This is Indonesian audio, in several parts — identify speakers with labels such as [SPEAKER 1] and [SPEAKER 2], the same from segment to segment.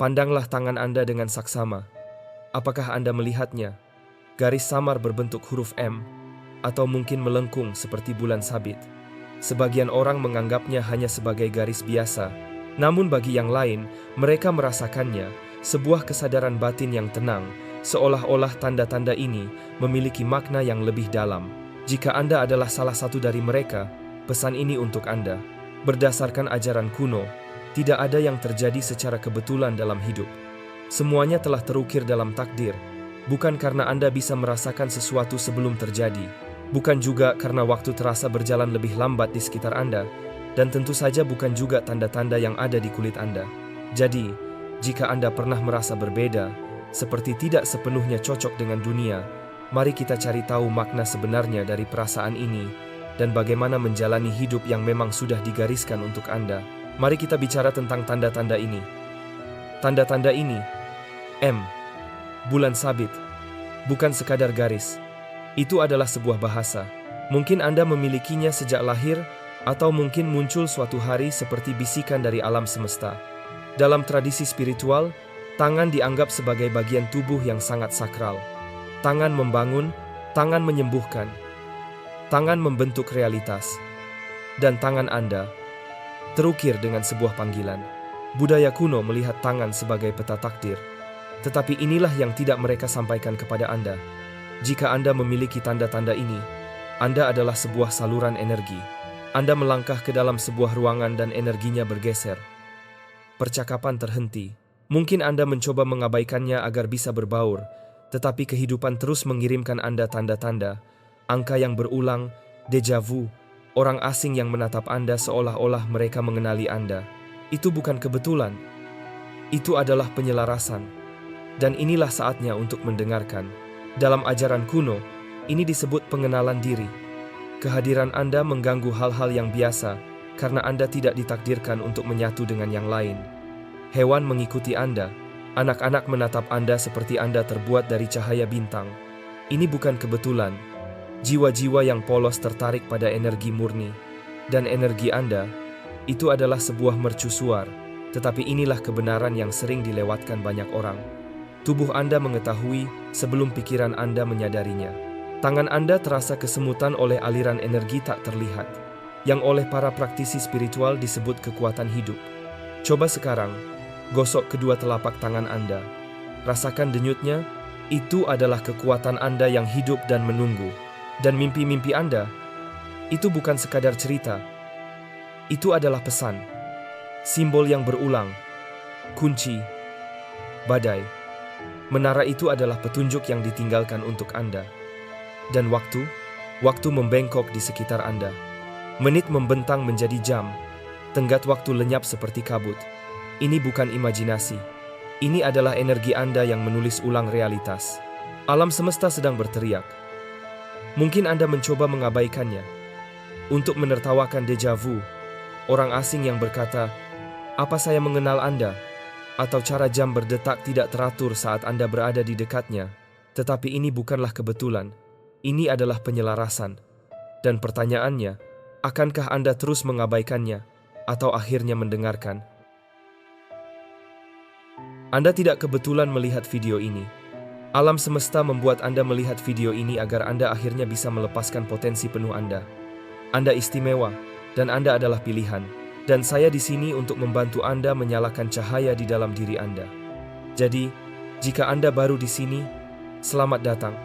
[SPEAKER 1] Pandanglah tangan Anda dengan saksama. Apakah Anda melihatnya? Garis samar berbentuk huruf M, atau mungkin melengkung seperti bulan sabit. Sebagian orang menganggapnya hanya sebagai garis biasa, namun bagi yang lain, mereka merasakannya, sebuah kesadaran batin yang tenang, seolah-olah tanda-tanda ini memiliki makna yang lebih dalam. Jika Anda adalah salah satu dari mereka, pesan ini untuk Anda. Berdasarkan ajaran kuno, tidak ada yang terjadi secara kebetulan dalam hidup. Semuanya telah terukir dalam takdir, bukan karena Anda bisa merasakan sesuatu sebelum terjadi, bukan juga karena waktu terasa berjalan lebih lambat di sekitar Anda, dan tentu saja bukan juga tanda-tanda yang ada di kulit Anda. Jadi, jika Anda pernah merasa berbeda, seperti tidak sepenuhnya cocok dengan dunia, mari kita cari tahu makna sebenarnya dari perasaan ini, dan bagaimana menjalani hidup yang memang sudah digariskan untuk Anda. Mari kita bicara tentang tanda-tanda ini. Tanda-tanda ini, M, bulan sabit, bukan sekadar garis. Itu adalah sebuah bahasa. Mungkin Anda memilikinya sejak lahir, atau mungkin muncul suatu hari seperti bisikan dari alam semesta. Dalam tradisi spiritual, tangan dianggap sebagai bagian tubuh yang sangat sakral. Tangan membangun, tangan menyembuhkan, tangan membentuk realitas, dan tangan Anda terukir dengan sebuah panggilan. Budaya kuno melihat tangan sebagai peta takdir, tetapi inilah yang tidak mereka sampaikan kepada Anda. Jika Anda memiliki tanda-tanda ini, Anda adalah sebuah saluran energi. Anda melangkah ke dalam sebuah ruangan dan energinya bergeser. Percakapan terhenti. Mungkin Anda mencoba mengabaikannya agar bisa berbaur, tetapi kehidupan terus mengirimkan Anda tanda-tanda, angka yang berulang, deja vu, orang asing yang menatap Anda seolah-olah mereka mengenali Anda. Itu bukan kebetulan. Itu adalah penyelarasan. Dan inilah saatnya untuk mendengarkan. Dalam ajaran kuno, ini disebut pengenalan diri. Kehadiran Anda mengganggu hal-hal yang biasa karena Anda tidak ditakdirkan untuk menyatu dengan yang lain. Hewan mengikuti Anda. Anak-anak menatap Anda seperti Anda terbuat dari cahaya bintang. Ini bukan kebetulan. Jiwa-jiwa yang polos tertarik pada energi murni. Dan energi Anda, itu adalah sebuah mercusuar. Tetapi inilah kebenaran yang sering dilewatkan banyak orang. Tubuh Anda mengetahui sebelum pikiran Anda menyadarinya. Tangan Anda terasa kesemutan oleh aliran energi tak terlihat, yang oleh para praktisi spiritual disebut kekuatan hidup. Coba sekarang, gosok kedua telapak tangan Anda. Rasakan denyutnya, itu adalah kekuatan Anda yang hidup dan menunggu. Dan mimpi-mimpi Anda, itu bukan sekadar cerita. Itu adalah pesan. Simbol yang berulang. Kunci. Badai. Menara itu adalah petunjuk yang ditinggalkan untuk Anda. Dan waktu membengkok di sekitar Anda. Menit membentang menjadi jam. Tenggat waktu lenyap seperti kabut. Ini bukan imajinasi. Ini adalah energi Anda yang menulis ulang realitas. Alam semesta sedang berteriak. Mungkin Anda mencoba mengabaikannya. Untuk menertawakan deja vu. Orang asing yang berkata, "Apa saya mengenal Anda?" Atau cara jam berdetak tidak teratur saat Anda berada di dekatnya. Tetapi ini bukanlah kebetulan. Ini adalah penyelarasan. Dan pertanyaannya, akankah Anda terus mengabaikannya atau akhirnya mendengarkan? Anda tidak kebetulan melihat video ini. Alam semesta membuat Anda melihat video ini agar Anda akhirnya bisa melepaskan potensi penuh Anda. Anda istimewa, dan Anda adalah pilihan. Dan saya di sini untuk membantu Anda menyalakan cahaya di dalam diri Anda. Jadi, jika Anda baru di sini, selamat datang.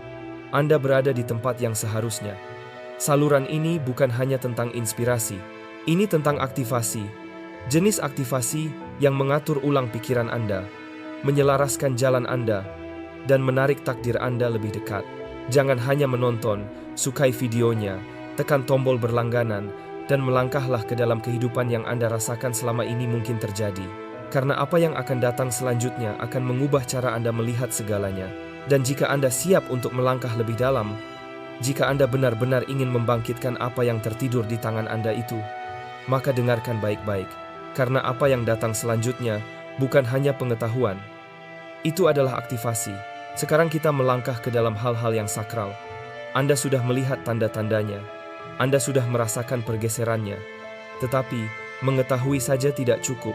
[SPEAKER 1] Anda berada di tempat yang seharusnya. Saluran ini bukan hanya tentang inspirasi. Ini tentang aktivasi. Jenis aktivasi yang mengatur ulang pikiran Anda, menyelaraskan jalan Anda, dan menarik takdir Anda lebih dekat. Jangan hanya menonton, sukai videonya, tekan tombol berlangganan, dan melangkahlah ke dalam kehidupan yang Anda rasakan selama ini mungkin terjadi. Karena apa yang akan datang selanjutnya akan mengubah cara Anda melihat segalanya. Dan jika Anda siap untuk melangkah lebih dalam, jika Anda benar-benar ingin membangkitkan apa yang tertidur di tangan Anda itu, maka dengarkan baik-baik. Karena apa yang datang selanjutnya bukan hanya pengetahuan. Itu adalah aktivasi. Sekarang kita melangkah ke dalam hal-hal yang sakral. Anda sudah melihat tanda-tandanya. Anda sudah merasakan pergeserannya. Tetapi, mengetahui saja tidak cukup.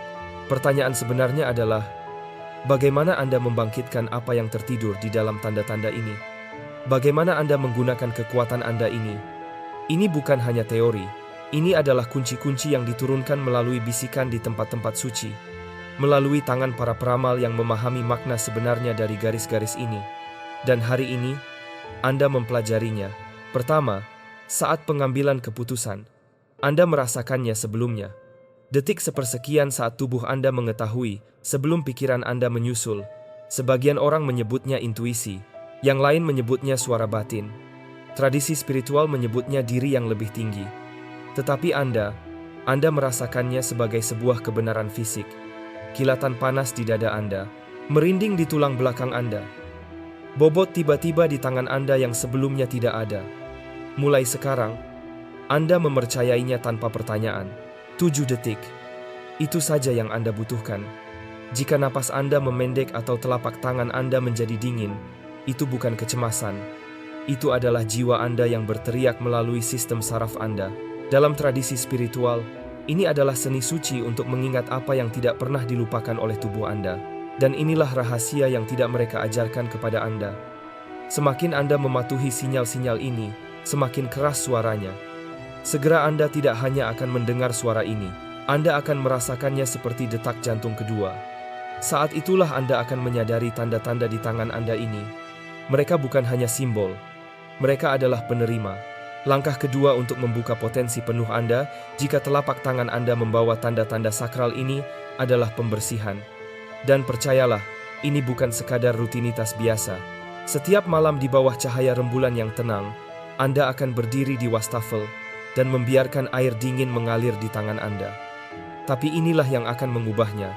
[SPEAKER 1] Pertanyaan sebenarnya adalah, Bagaimana Anda membangkitkan apa yang tertidur di dalam tanda-tanda ini? Bagaimana Anda menggunakan kekuatan Anda ini? Ini bukan hanya teori, ini adalah kunci-kunci yang diturunkan melalui bisikan di tempat-tempat suci, melalui tangan para peramal yang memahami makna sebenarnya dari garis-garis ini. Dan hari ini, Anda mempelajarinya. Pertama, saat pengambilan keputusan, Anda merasakannya sebelumnya. Detik sepersekian saat tubuh Anda mengetahui, sebelum pikiran Anda menyusul. Sebagian orang menyebutnya intuisi, yang lain menyebutnya suara batin. Tradisi spiritual menyebutnya diri yang lebih tinggi. Tetapi Anda merasakannya sebagai sebuah kebenaran fisik. Kilatan panas di dada Anda, merinding di tulang belakang Anda. Bobot tiba-tiba di tangan Anda yang sebelumnya tidak ada. Mulai sekarang, Anda mempercayainya tanpa pertanyaan. 7 detik. Itu saja yang Anda butuhkan. Jika napas Anda memendek atau telapak tangan Anda menjadi dingin, itu bukan kecemasan. Itu adalah jiwa Anda yang berteriak melalui sistem saraf Anda. Dalam tradisi spiritual, ini adalah seni suci untuk mengingat apa yang tidak pernah dilupakan oleh tubuh Anda. Dan inilah rahasia yang tidak mereka ajarkan kepada Anda. Semakin Anda mematuhi sinyal-sinyal ini, semakin keras suaranya. Segera Anda tidak hanya akan mendengar suara ini, Anda akan merasakannya seperti detak jantung kedua. Saat itulah Anda akan menyadari tanda-tanda di tangan Anda ini. Mereka bukan hanya simbol, mereka adalah penerima. Langkah kedua untuk membuka potensi penuh Anda, jika telapak tangan Anda membawa tanda-tanda sakral ini, adalah pembersihan. Dan percayalah, ini bukan sekadar rutinitas biasa. Setiap malam di bawah cahaya rembulan yang tenang, Anda akan berdiri di wastafel dan membiarkan air dingin mengalir di tangan Anda. Tapi inilah yang akan mengubahnya.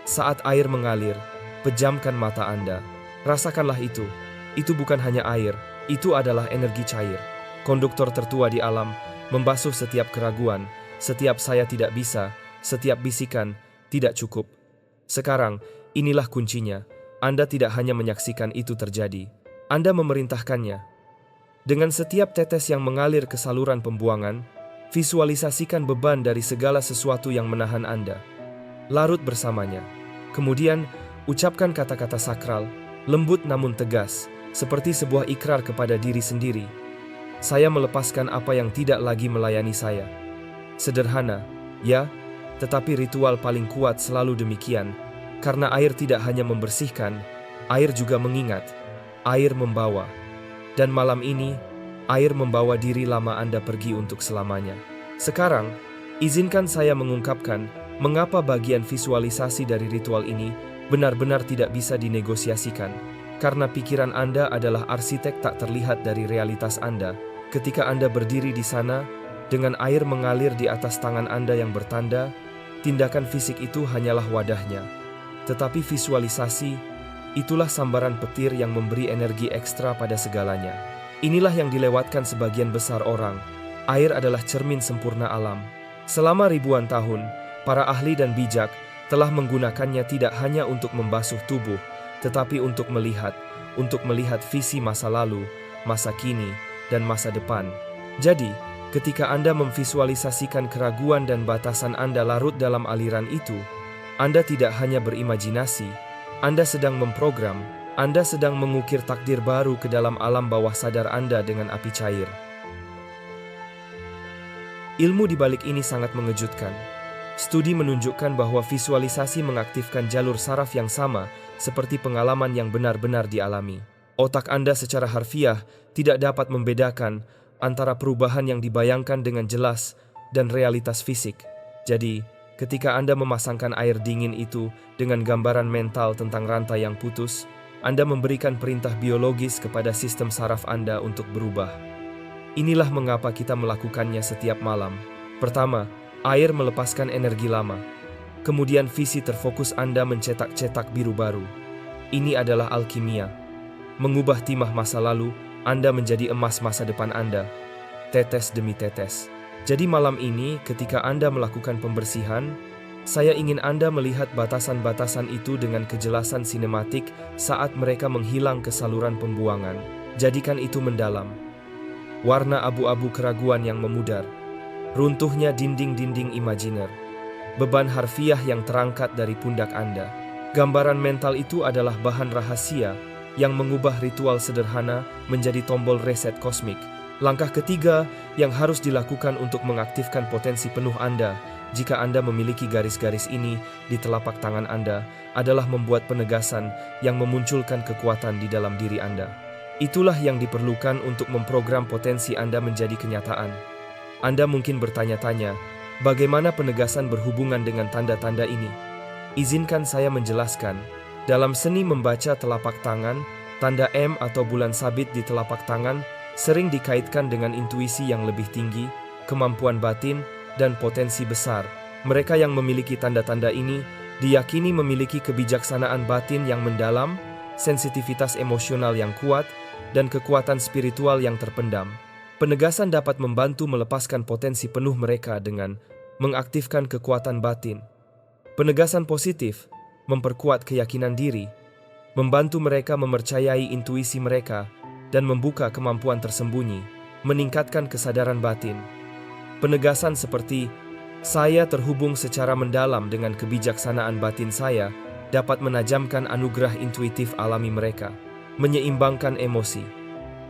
[SPEAKER 1] Saat air mengalir, pejamkan mata Anda. Rasakanlah itu. Itu bukan hanya air, itu adalah energi cair. Konduktor tertua di alam, membasuh setiap keraguan, setiap saya tidak bisa, setiap bisikan, tidak cukup. Sekarang, inilah kuncinya. Anda tidak hanya menyaksikan itu terjadi. Anda memerintahkannya. Dengan setiap tetes yang mengalir ke saluran pembuangan, visualisasikan beban dari segala sesuatu yang menahan Anda. Larut bersamanya. Kemudian, ucapkan kata-kata sakral, lembut namun tegas, seperti sebuah ikrar kepada diri sendiri. Saya melepaskan apa yang tidak lagi melayani saya. Sederhana, ya, tetapi ritual paling kuat selalu demikian, karena air tidak hanya membersihkan, air juga mengingat, air membawa. Dan malam ini, air membawa diri lama Anda pergi untuk selamanya. Sekarang, izinkan saya mengungkapkan mengapa bagian visualisasi dari ritual ini benar-benar tidak bisa dinegosiasikan. Karena pikiran Anda adalah arsitek tak terlihat dari realitas Anda. Ketika Anda berdiri di sana, dengan air mengalir di atas tangan Anda yang bertanda, tindakan fisik itu hanyalah wadahnya. Tetapi visualisasi, itulah sambaran petir yang memberi energi ekstra pada segalanya. Inilah yang dilewatkan sebagian besar orang. Air adalah cermin sempurna alam. Selama ribuan tahun, para ahli dan bijak telah menggunakannya tidak hanya untuk membasuh tubuh, tetapi untuk melihat visi masa lalu, masa kini, dan masa depan. Jadi, ketika Anda memvisualisasikan keraguan dan batasan Anda larut dalam aliran itu, Anda tidak hanya berimajinasi, Anda sedang memprogram, Anda sedang mengukir takdir baru ke dalam alam bawah sadar Anda dengan api cair. Ilmu di balik ini sangat mengejutkan. Studi menunjukkan bahwa visualisasi mengaktifkan jalur saraf yang sama seperti pengalaman yang benar-benar dialami. Otak Anda secara harfiah tidak dapat membedakan antara perubahan yang dibayangkan dengan jelas dan realitas fisik. Jadi, ketika Anda memasangkan air dingin itu dengan gambaran mental tentang rantai yang putus, Anda memberikan perintah biologis kepada sistem saraf Anda untuk berubah. Inilah mengapa kita melakukannya setiap malam. Pertama, air melepaskan energi lama. Kemudian visi terfokus Anda mencetak-cetak biru baru. Ini adalah alkimia. Mengubah timah masa lalu, Anda menjadi emas masa depan Anda. Tetes demi tetes. Jadi malam ini ketika Anda melakukan pembersihan, saya ingin Anda melihat batasan-batasan itu dengan kejelasan sinematik saat mereka menghilang ke saluran pembuangan. Jadikan itu mendalam. Warna abu-abu keraguan yang memudar. Runtuhnya dinding-dinding imajiner. Beban harfiah yang terangkat dari pundak Anda. Gambaran mental itu adalah bahan rahasia yang mengubah ritual sederhana menjadi tombol reset kosmik. Langkah ketiga yang harus dilakukan untuk mengaktifkan potensi penuh Anda jika Anda memiliki garis-garis ini di telapak tangan Anda adalah membuat penegasan yang memunculkan kekuatan di dalam diri Anda. Itulah yang diperlukan untuk memprogram potensi Anda menjadi kenyataan. Anda mungkin bertanya-tanya, bagaimana penegasan berhubungan dengan tanda-tanda ini? Izinkan saya menjelaskan. Dalam seni membaca telapak tangan, tanda M atau bulan sabit di telapak tangan sering dikaitkan dengan intuisi yang lebih tinggi, kemampuan batin, dan potensi besar. Mereka yang memiliki tanda-tanda ini diyakini memiliki kebijaksanaan batin yang mendalam, sensitivitas emosional yang kuat, dan kekuatan spiritual yang terpendam. Penegasan dapat membantu melepaskan potensi penuh mereka dengan mengaktifkan kekuatan batin. Penegasan positif memperkuat keyakinan diri, membantu mereka mempercayai intuisi mereka, dan membuka kemampuan tersembunyi, meningkatkan kesadaran batin. Penegasan seperti, saya terhubung secara mendalam dengan kebijaksanaan batin saya, dapat menajamkan anugerah intuitif alami mereka, menyeimbangkan emosi.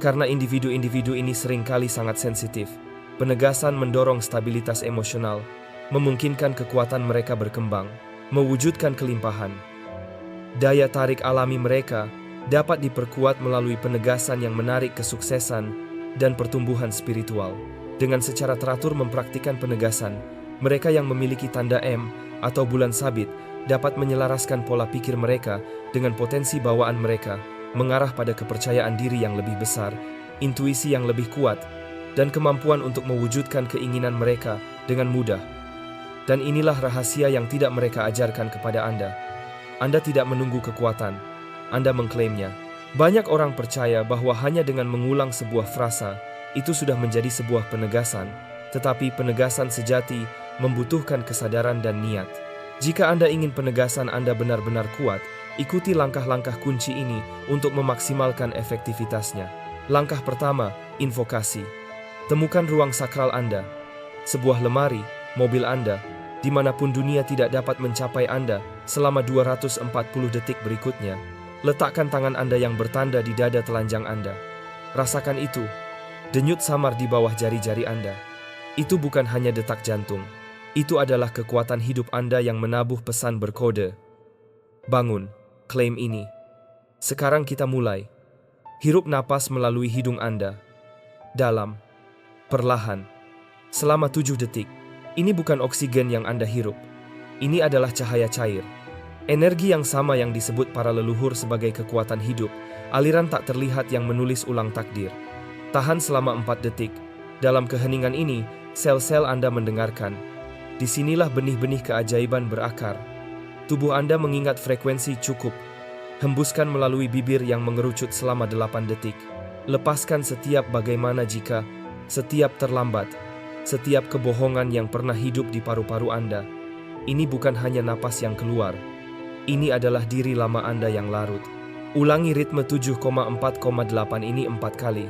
[SPEAKER 1] Karena individu-individu ini seringkali sangat sensitif, penegasan mendorong stabilitas emosional, memungkinkan kekuatan mereka berkembang, mewujudkan kelimpahan. Daya tarik alami mereka dapat diperkuat melalui penegasan yang menarik kesuksesan dan pertumbuhan spiritual. Dengan secara teratur mempraktikkan penegasan, mereka yang memiliki tanda M atau bulan sabit dapat menyelaraskan pola pikir mereka dengan potensi bawaan mereka, mengarah pada kepercayaan diri yang lebih besar, intuisi yang lebih kuat, dan kemampuan untuk mewujudkan keinginan mereka dengan mudah. Dan inilah rahasia yang tidak mereka ajarkan kepada Anda. Anda tidak menunggu kekuatan, Anda mengklaimnya. Banyak orang percaya bahwa hanya dengan mengulang sebuah frasa, itu sudah menjadi sebuah penegasan, tetapi penegasan sejati membutuhkan kesadaran dan niat. Jika Anda ingin penegasan Anda benar-benar kuat, ikuti langkah-langkah kunci ini untuk memaksimalkan efektivitasnya. Langkah pertama, invokasi. Temukan ruang sakral Anda. Sebuah lemari, mobil Anda, dimanapun dunia tidak dapat mencapai Anda selama 240 detik berikutnya. Letakkan tangan Anda yang bertanda di dada telanjang Anda. Rasakan itu, denyut samar di bawah jari-jari Anda. Itu bukan hanya detak jantung. Itu adalah kekuatan hidup Anda yang menabuh pesan berkode. Bangun, klaim ini. Sekarang kita mulai. Hirup napas melalui hidung Anda. Dalam, perlahan, selama 7 detik. Ini bukan oksigen yang Anda hirup. Ini adalah cahaya cair. Energi yang sama yang disebut para leluhur sebagai kekuatan hidup, aliran tak terlihat yang menulis ulang takdir. Tahan selama 4 detik. Dalam keheningan ini, sel-sel Anda mendengarkan. Disinilah benih-benih keajaiban berakar. Tubuh Anda mengingat frekuensi cukup. Hembuskan melalui bibir yang mengerucut selama 8 detik. Lepaskan setiap bagaimana jika, setiap terlambat, setiap kebohongan yang pernah hidup di paru-paru Anda. Ini bukan hanya napas yang keluar. Ini adalah diri lama Anda yang larut. Ulangi ritme 7,4,8 ini 4 kali.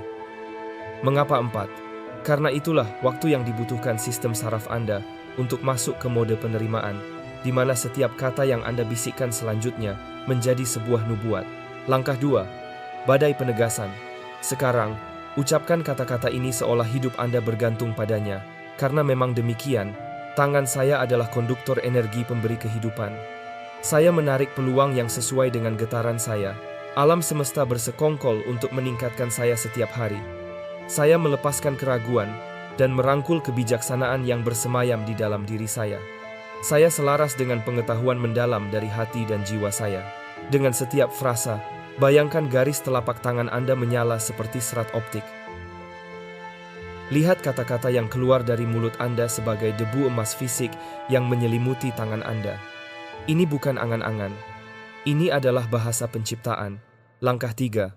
[SPEAKER 1] Mengapa 4? Karena itulah waktu yang dibutuhkan sistem saraf Anda untuk masuk ke mode penerimaan, di mana setiap kata yang Anda bisikkan selanjutnya menjadi sebuah nubuat. Langkah 2. Badai penegasan. Sekarang, ucapkan kata-kata ini seolah hidup Anda bergantung padanya, karena memang demikian, tangan saya adalah konduktor energi pemberi kehidupan. Saya menarik peluang yang sesuai dengan getaran saya. Alam semesta bersekongkol untuk meningkatkan saya setiap hari. Saya melepaskan keraguan dan merangkul kebijaksanaan yang bersemayam di dalam diri saya. Saya selaras dengan pengetahuan mendalam dari hati dan jiwa saya. Dengan setiap frasa, bayangkan garis telapak tangan Anda menyala seperti serat optik. Lihat kata-kata yang keluar dari mulut Anda sebagai debu emas fisik yang menyelimuti tangan Anda. Ini bukan angan-angan. Ini adalah bahasa penciptaan. Langkah 3.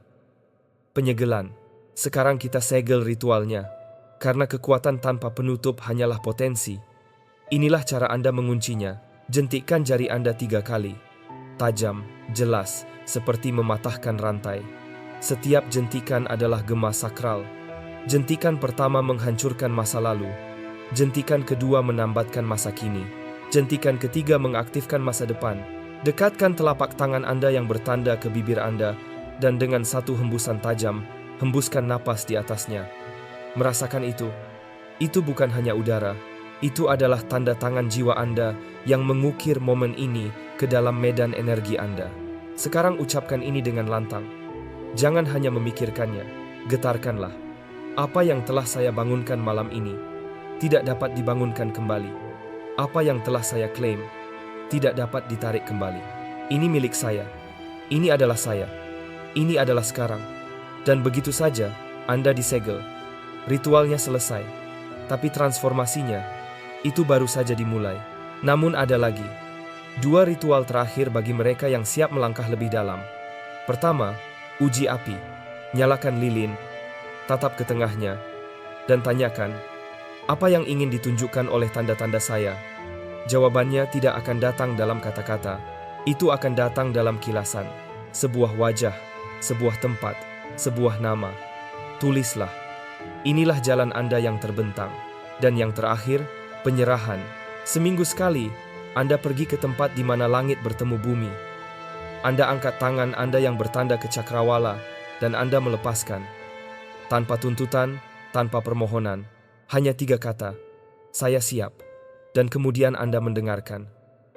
[SPEAKER 1] Penyegelan. Sekarang kita segel ritualnya. Karena kekuatan tanpa penutup hanyalah potensi. Inilah cara Anda menguncinya. Jentikkan jari Anda 3 kali. Tajam, jelas, seperti mematahkan rantai. Setiap jentikan adalah gema sakral. Jentikan pertama menghancurkan masa lalu. Jentikan kedua menambatkan masa kini. Jentikan ketiga mengaktifkan masa depan. Dekatkan telapak tangan Anda yang bertanda ke bibir Anda dan dengan satu hembusan tajam, hembuskan napas di atasnya. Merasakan itu? Itu bukan hanya udara, itu adalah tanda tangan jiwa Anda yang mengukir momen ini ke dalam medan energi Anda. Sekarang ucapkan ini dengan lantang. Jangan hanya memikirkannya, getarkanlah. Apa yang telah saya bangunkan malam ini tidak dapat dibangunkan kembali. Apa yang telah saya klaim tidak dapat ditarik kembali. Ini milik saya. Ini adalah saya. Ini adalah sekarang. Dan begitu saja, Anda disegel. Ritualnya selesai. Tapi transformasinya, itu baru saja dimulai. Namun ada lagi. 2 ritual terakhir bagi mereka yang siap melangkah lebih dalam. Pertama, uji api. Nyalakan lilin, tatap ke tengahnya, dan tanyakan, apa yang ingin ditunjukkan oleh tanda-tanda saya? Jawabannya tidak akan datang dalam kata-kata. Itu akan datang dalam kilasan. Sebuah wajah, sebuah tempat, sebuah nama. Tulislah. Inilah jalan Anda yang terbentang. Dan yang terakhir, penyerahan. Seminggu sekali, Anda pergi ke tempat di mana langit bertemu bumi. Anda angkat tangan Anda yang bertanda ke cakrawala, dan Anda melepaskan. Tanpa tuntutan, tanpa permohonan. Hanya 3 kata, saya siap. Dan kemudian Anda mendengarkan.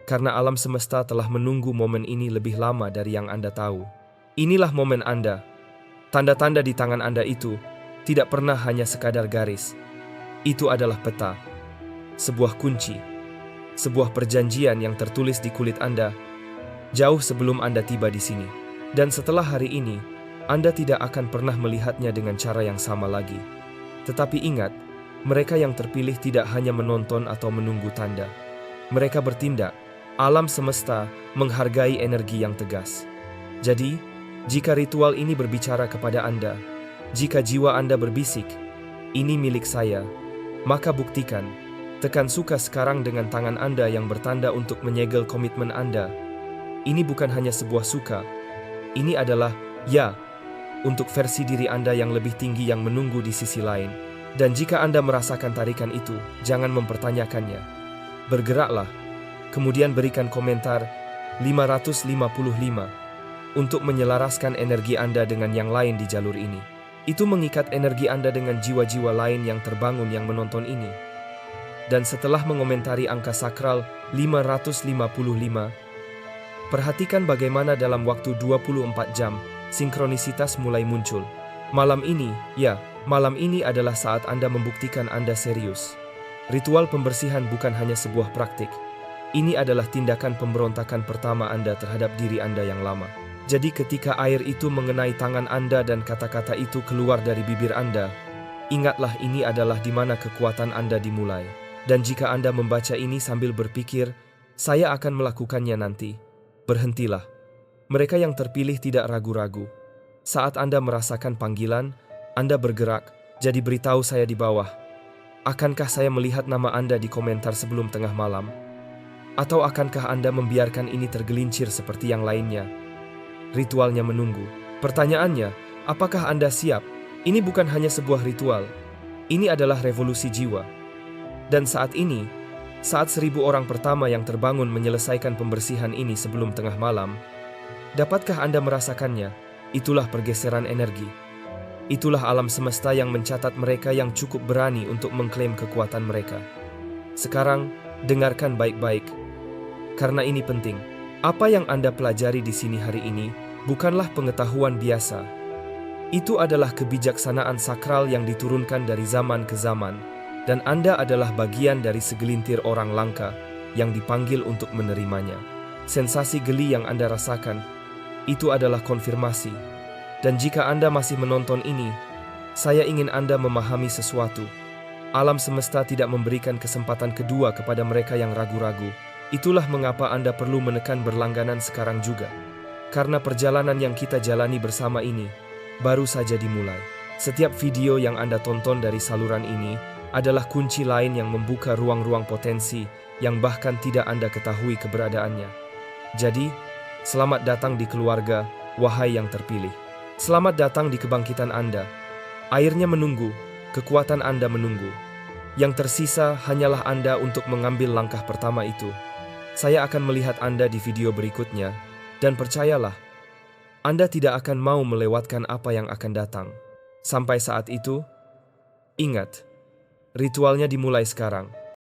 [SPEAKER 1] Karena alam semesta telah menunggu momen ini lebih lama dari yang Anda tahu. Inilah momen Anda. Tanda-tanda di tangan Anda itu tidak pernah hanya sekadar garis. Itu adalah peta. Sebuah kunci. Sebuah perjanjian yang tertulis di kulit Anda jauh sebelum Anda tiba di sini. Dan setelah hari ini, Anda tidak akan pernah melihatnya dengan cara yang sama lagi. Tetapi ingat, mereka yang terpilih tidak hanya menonton atau menunggu tanda. Mereka bertindak. Alam semesta menghargai energi yang tegas. Jadi, jika ritual ini berbicara kepada Anda, jika jiwa Anda berbisik, ini milik saya, maka buktikan. Tekan suka sekarang dengan tangan Anda yang bertanda untuk menyegel komitmen Anda. Ini bukan hanya sebuah suka. Ini adalah ya, untuk versi diri Anda yang lebih tinggi yang menunggu di sisi lain. Dan jika Anda merasakan tarikan itu, jangan mempertanyakannya. Bergeraklah. Kemudian berikan komentar 555 untuk menyelaraskan energi Anda dengan yang lain di jalur ini. Itu mengikat energi Anda dengan jiwa-jiwa lain yang terbangun yang menonton ini. Dan setelah mengomentari angka sakral 555, perhatikan bagaimana dalam waktu 24 jam, sinkronisitas mulai muncul. Malam ini adalah saat Anda membuktikan Anda serius. Ritual pembersihan bukan hanya sebuah praktik. Ini adalah tindakan pemberontakan pertama Anda terhadap diri Anda yang lama. Jadi ketika air itu mengenai tangan Anda dan kata-kata itu keluar dari bibir Anda, ingatlah ini adalah di mana kekuatan Anda dimulai. Dan jika Anda membaca ini sambil berpikir, saya akan melakukannya nanti, berhentilah. Mereka yang terpilih tidak ragu-ragu. Saat Anda merasakan panggilan, Anda bergerak, jadi beritahu saya di bawah. Akankah saya melihat nama Anda di komentar sebelum tengah malam? Atau akankah Anda membiarkan ini tergelincir seperti yang lainnya? Ritualnya menunggu. Pertanyaannya, apakah Anda siap? Ini bukan hanya sebuah ritual. Ini adalah revolusi jiwa. Dan saat ini, saat 1000 orang pertama yang terbangun menyelesaikan pembersihan ini sebelum tengah malam, dapatkah Anda merasakannya? Itulah pergeseran energi. Itulah alam semesta yang mencatat mereka yang cukup berani untuk mengklaim kekuatan mereka. Sekarang, dengarkan baik-baik. Karena ini penting. Apa yang Anda pelajari di sini hari ini bukanlah pengetahuan biasa. Itu adalah kebijaksanaan sakral yang diturunkan dari zaman ke zaman, dan Anda adalah bagian dari segelintir orang langka yang dipanggil untuk menerimanya. Sensasi geli yang Anda rasakan, itu adalah konfirmasi. Dan jika Anda masih menonton ini, saya ingin Anda memahami sesuatu. Alam semesta tidak memberikan kesempatan kedua kepada mereka yang ragu-ragu. Itulah mengapa Anda perlu menekan berlangganan sekarang juga. Karena perjalanan yang kita jalani bersama ini baru saja dimulai. Setiap video yang Anda tonton dari saluran ini adalah kunci lain yang membuka ruang-ruang potensi yang bahkan tidak Anda ketahui keberadaannya. Jadi, selamat datang di keluarga, wahai yang terpilih. Selamat datang di kebangkitan Anda. Airnya menunggu, kekuatan Anda menunggu. Yang tersisa hanyalah Anda untuk mengambil langkah pertama itu. Saya akan melihat Anda di video berikutnya, dan percayalah, Anda tidak akan mau melewatkan apa yang akan datang. Sampai saat itu, ingat, ritualnya dimulai sekarang.